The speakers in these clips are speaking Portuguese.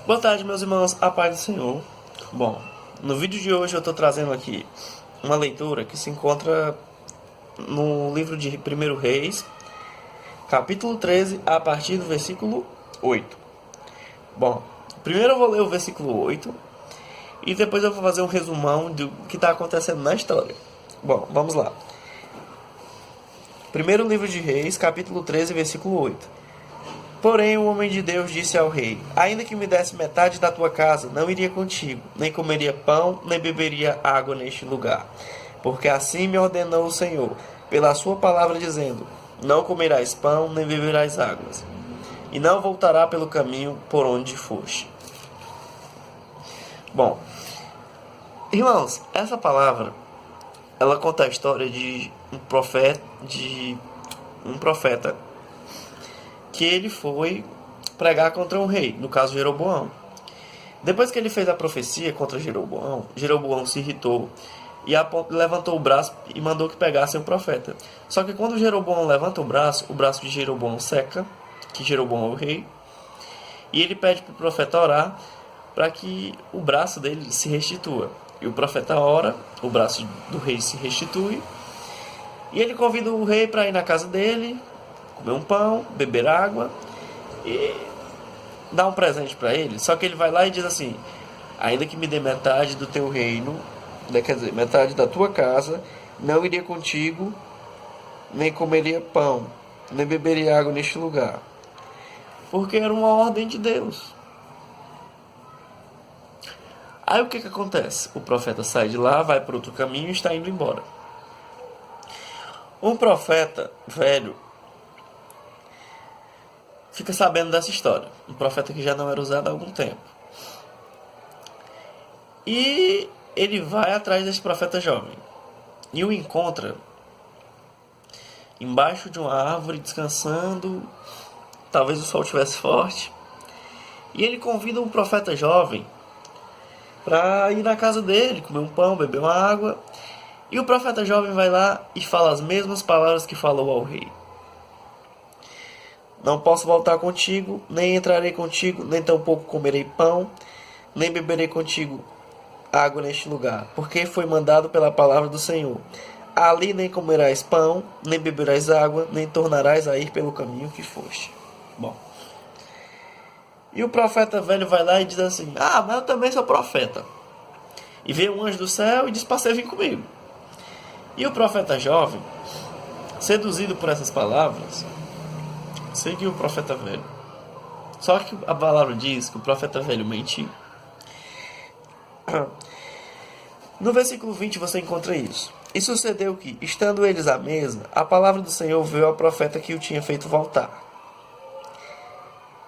Boa tarde, meus irmãos, a paz do Senhor. Bom, no vídeo de hoje eu estou trazendo aqui uma leitura que se encontra no livro de 1 Reis, capítulo 13, a partir do versículo 8. Bom, primeiro eu vou ler o versículo 8 e depois eu vou fazer um resumão do que está acontecendo na história. Bom, vamos lá. Primeiro livro de Reis, capítulo 13, versículo 8. Porém o homem de Deus disse ao rei: ainda que me desse metade da tua casa, não iria contigo, nem comeria pão, nem beberia água neste lugar. Porque assim me ordenou o Senhor, pela sua palavra, dizendo: não comerás pão, nem beberás águas, e não voltará pelo caminho por onde foste. Bom, irmãos, essa palavra, ela conta a história de um profeta que ele foi pregar contra um rei, no caso Jeroboão. Depois que ele fez a profecia contra Jeroboão, Jeroboão se irritou e levantou o braço e mandou que pegassem o profeta. Só que quando Jeroboão levanta o braço de Jeroboão seca, que Jeroboão é o rei, e ele pede para o profeta orar para que o braço dele se restitua. E o profeta ora, o braço do rei se restitui, e ele convida o rei para ir na casa dele, comer um pão, beber água e dar um presente para ele. Só que ele vai lá e diz assim: ainda que me dê metade do teu reino, quer dizer, metade da tua casa, não iria contigo, nem comeria pão, nem beberia água neste lugar. Porque era uma ordem de Deus. Aí o que acontece? O profeta sai de lá, vai para outro caminho e está indo embora. Um profeta velho fica sabendo dessa história. Um profeta que já não era usado há algum tempo. E ele vai atrás desse profeta jovem. E o encontra embaixo de uma árvore, descansando. Talvez o sol estivesse forte. E ele convida o profeta jovem para ir na casa dele, comer um pão, beber uma água. E o profeta jovem vai lá e fala as mesmas palavras que falou ao rei: não posso voltar contigo, nem entrarei contigo, nem tampouco comerei pão, nem beberei contigo água neste lugar, porque foi mandado pela palavra do Senhor. Ali nem comerás pão, nem beberás água, nem tornarás a ir pelo caminho que foste. Bom. E o profeta velho vai lá e diz assim: mas eu também sou profeta. E veio um anjo do céu e diz para você vir comigo. E o profeta jovem, seduzido por essas palavras, seguiu o profeta velho. Só que a palavra diz que o profeta velho mentiu. No versículo 20 você encontra isso. E sucedeu que, estando eles à mesa, a palavra do Senhor veio ao profeta que o tinha feito voltar.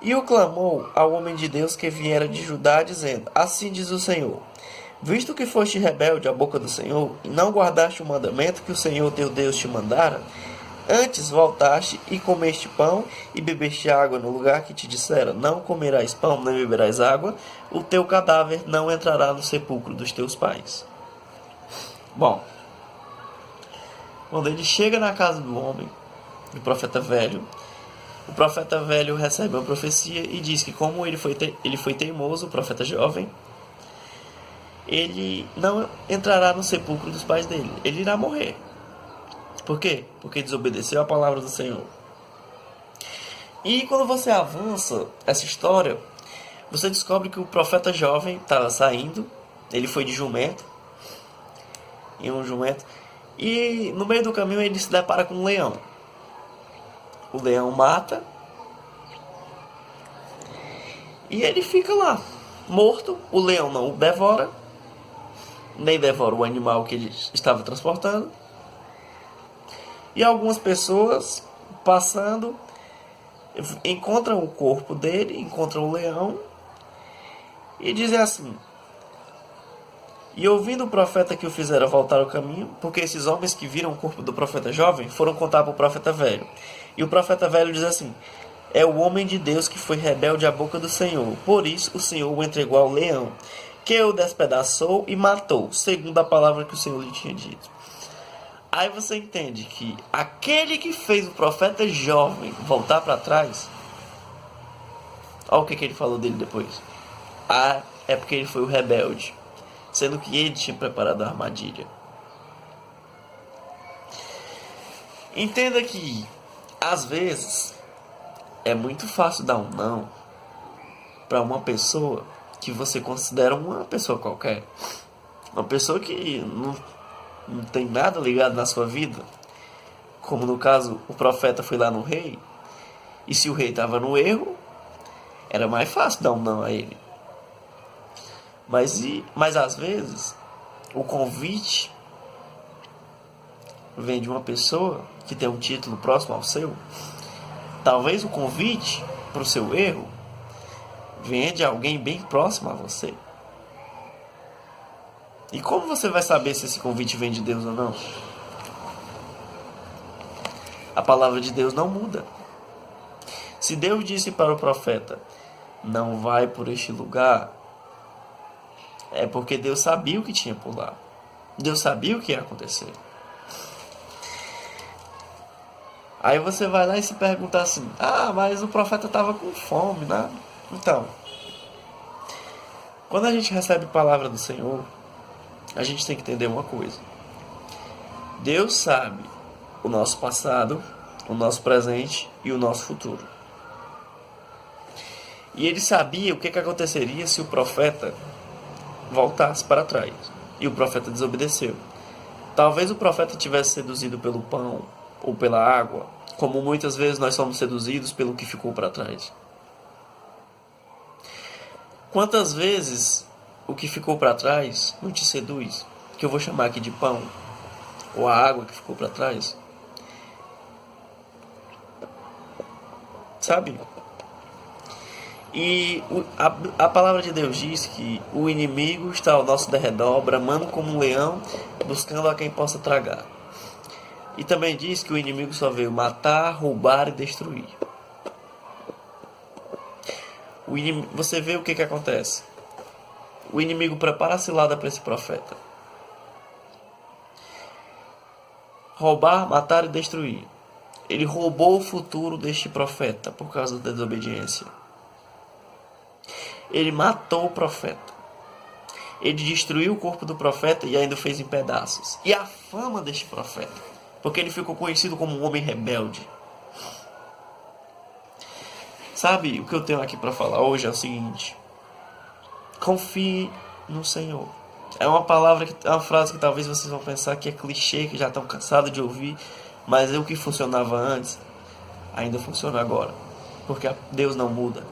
E o clamou ao homem de Deus que viera de Judá, dizendo: assim diz o Senhor: visto que foste rebelde à boca do Senhor, e não guardaste o mandamento que o Senhor teu Deus te mandara, antes voltaste e comeste pão e bebeste água no lugar que te dissera: não comerás pão nem beberás água, o teu cadáver não entrará no sepulcro dos teus pais. Bom, quando ele chega na casa do homem, do profeta velho, o profeta velho recebe uma profecia e diz que, como ele foi teimoso, o profeta jovem, ele não entrará no sepulcro dos pais dele, ele irá morrer. Por quê? Porque desobedeceu a palavra do Senhor. E quando você avança essa história, você descobre que o profeta jovem estava saindo, ele foi de jumento, em um jumento, e no meio do caminho ele se depara com um leão. O leão mata, e ele fica lá, morto. O leão não o devora, nem devora o animal que ele estava transportando. E algumas pessoas passando encontram o corpo dele, encontram o leão e dizem assim: e ouvindo o profeta que o fizera voltar ao caminho, porque esses homens que viram o corpo do profeta jovem foram contar para o profeta velho. E o profeta velho diz assim: é o homem de Deus que foi rebelde à boca do Senhor, por isso o Senhor o entregou ao leão, que o despedaçou e matou, segundo a palavra que o Senhor lhe tinha dito. Aí você entende que aquele que fez o profeta jovem voltar para trás, olha o que ele falou dele depois: Ah, é porque ele foi o rebelde, sendo que ele tinha preparado a armadilha. Entenda que, às vezes, é muito fácil dar um não para uma pessoa que você considera uma pessoa qualquer. Uma pessoa que não tem nada ligado na sua vida. Como no caso, o profeta foi lá no rei. E se o rei estava no erro, era mais fácil dar um não a ele. Mas às vezes, o convite vem de uma pessoa que tem um título próximo ao seu. Talvez o convite para o seu erro venha de alguém bem próximo a você. E como você vai saber se esse convite vem de Deus ou não? A palavra de Deus não muda. Se Deus disse para o profeta, não vai por este lugar, é porque Deus sabia o que tinha por lá. Deus sabia o que ia acontecer. Aí você vai lá e se pergunta assim, mas o profeta estava com fome, né? Então, quando a gente recebe a palavra do Senhor, a gente tem que entender uma coisa. Deus sabe o nosso passado, o nosso presente e o nosso futuro. E ele sabia o que aconteceria se o profeta voltasse para trás. E o profeta desobedeceu. Talvez o profeta tivesse seduzido pelo pão ou pela água, como muitas vezes nós somos seduzidos pelo que ficou para trás. Quantas vezes o que ficou para trás não te seduz? Que eu vou chamar aqui de pão, ou a água que ficou para trás. Sabe? E a palavra de Deus diz que o inimigo está ao nosso derredor, bramando como um leão, buscando a quem possa tragar. E também diz que o inimigo só veio matar, roubar e destruir. Você vê o que acontece. O inimigo prepara a cilada para esse profeta. Roubar, matar e destruir. Ele roubou o futuro deste profeta por causa da desobediência. Ele matou o profeta. Ele destruiu o corpo do profeta e ainda o fez em pedaços. E a fama deste profeta, porque ele ficou conhecido como um homem rebelde. Sabe, o que eu tenho aqui para falar hoje é o seguinte: confie no Senhor. É uma frase que talvez vocês vão pensar que é clichê, que já estão cansados de ouvir, mas é o que funcionava antes, ainda funciona agora, porque Deus não muda.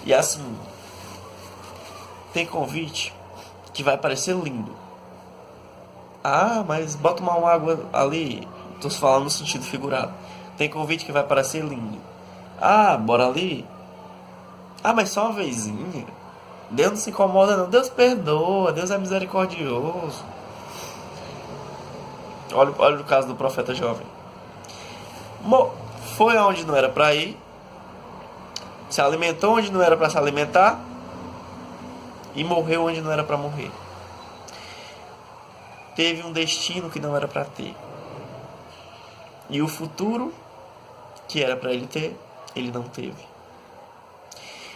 E assim, tem convite que vai parecer lindo. Mas bota uma água ali. Tô falando no sentido figurado. Tem convite que vai parecer lindo. Bora ali. Mas só uma vezinha. Deus não se incomoda não. Deus perdoa. Deus é misericordioso. Olha o caso do profeta jovem. Foi aonde não era para ir. Se alimentou onde não era para se alimentar. E morreu onde não era para morrer. Teve um destino que não era para ter. E o futuro que era para ele ter, ele não teve.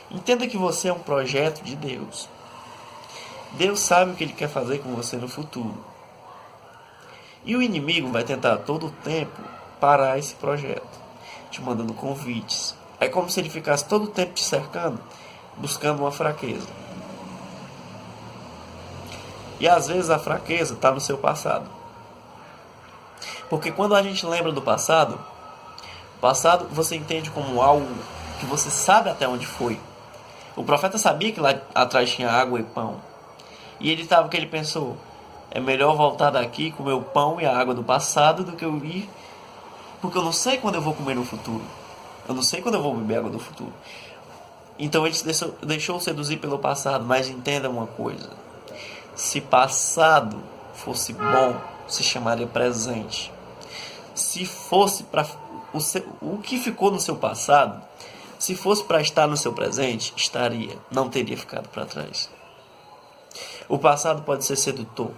Entenda que você é um projeto de Deus. Deus sabe o que ele quer fazer com você no futuro. E o inimigo vai tentar a todo tempo parar esse projeto, te mandando convites. É como se ele ficasse todo o tempo te cercando, buscando uma fraqueza. E às vezes a fraqueza está no seu passado. Porque quando a gente lembra do passado você entende como algo que você sabe até onde foi. O profeta sabia que lá atrás tinha água e pão. E ele pensou: é melhor voltar daqui com o meu pão e a água do passado do que eu ir, porque eu não sei quando eu vou comer no futuro. Eu não sei quando eu vou beber água do futuro. Então ele se deixou seduzir pelo passado. Mas entenda uma coisa: se passado fosse bom, se chamaria presente. Se fosse para o que ficou no seu passado, se fosse para estar no seu presente, estaria, não teria ficado para trás. O passado pode ser sedutor,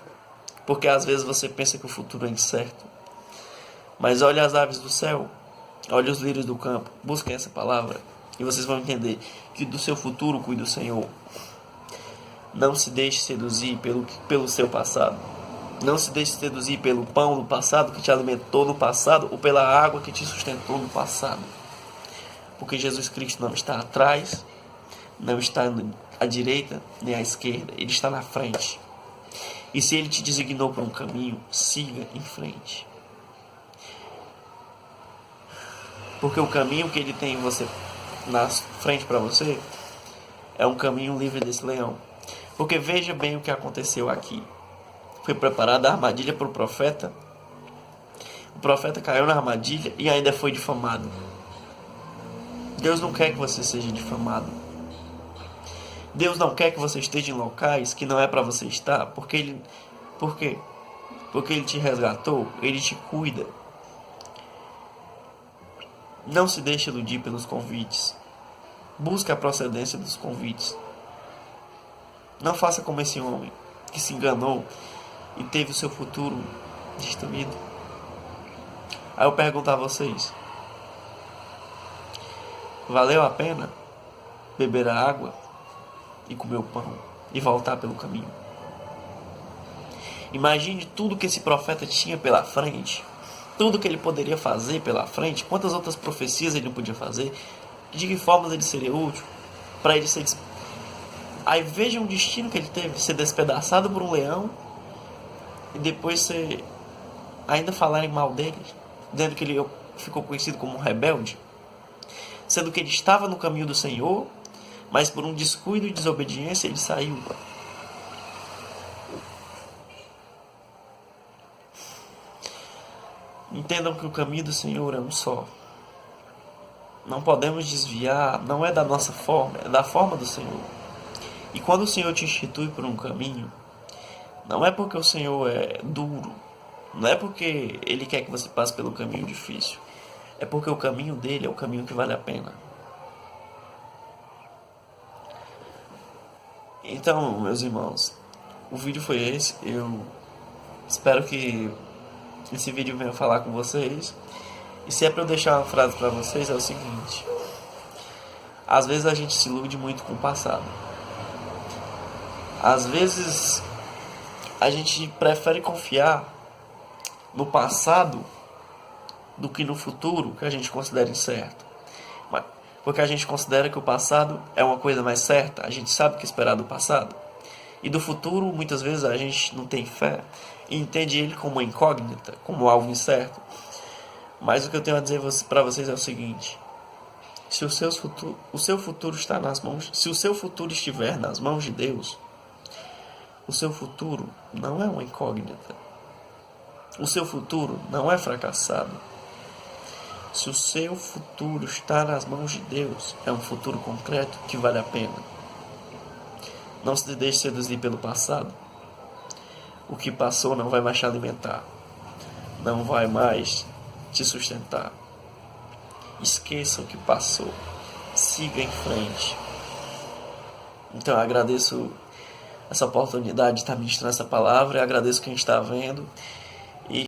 porque às vezes você pensa que o futuro é incerto. Mas olha as aves do céu, olha os lírios do campo, busquem essa palavra. E vocês vão entender que do seu futuro cuida o Senhor. Não se deixe seduzir pelo seu passado. Não se deixe seduzir pelo pão do passado que te alimentou no passado ou pela água que te sustentou no passado. Porque Jesus Cristo não está atrás, não está à direita nem à esquerda. Ele está na frente. E se Ele te designou para um caminho, siga em frente. Porque o caminho que Ele tem na frente para você é um caminho livre desse leão. Porque veja bem o que aconteceu aqui. Foi preparada a armadilha para o profeta. O profeta caiu na armadilha e ainda foi difamado. Deus não quer que você seja difamado. Deus não quer que você esteja em locais que não é para você estar. Por quê? Porque Ele te resgatou, Ele te cuida. Não se deixe iludir pelos convites. Busque a procedência dos convites. Não faça como esse homem que se enganou e teve o seu futuro destruído. Aí eu pergunto a vocês: valeu a pena beber a água e comer o pão e voltar pelo caminho? Imagine tudo que esse profeta tinha pela frente, tudo que ele poderia fazer pela frente, quantas outras profecias ele não podia fazer, de que formas ele seria útil para ele ser. Aí veja o destino que ele teve: ser despedaçado por um leão e depois ainda falarem mal dele, dizendo que ele ficou conhecido como um rebelde, sendo que ele estava no caminho do Senhor, mas por um descuido e desobediência ele saiu. Entendam que o caminho do Senhor é um só. Não podemos desviar, não é da nossa forma, é da forma do Senhor. E quando o Senhor te institui por um caminho, não é porque o Senhor é duro, não é porque Ele quer que você passe pelo caminho difícil, é porque o caminho dele é o caminho que vale a pena. Então, meus irmãos, o vídeo foi esse. Eu espero que esse vídeo venha falar com vocês. E se é para eu deixar uma frase para vocês, é o seguinte: às vezes a gente se ilude muito com o passado. Às vezes a gente prefere confiar no passado do que no futuro que a gente considera incerto. Porque a gente considera que o passado é uma coisa mais certa, a gente sabe o que esperar do passado. E do futuro, muitas vezes, a gente não tem fé e entende ele como uma incógnita, como algo incerto. Mas o que eu tenho a dizer para vocês é o seguinte: se o seu futuro está nas mãos, se o seu futuro estiver nas mãos de Deus, o seu futuro não é uma incógnita. O seu futuro não é fracassado. Se o seu futuro está nas mãos de Deus, é um futuro concreto que vale a pena. Não se deixe seduzir pelo passado. O que passou não vai mais te alimentar. Não vai mais te sustentar. Esqueça o que passou. Siga em frente. Então eu agradeço essa oportunidade de estar ministrando essa palavra. Eu agradeço quem está vendo.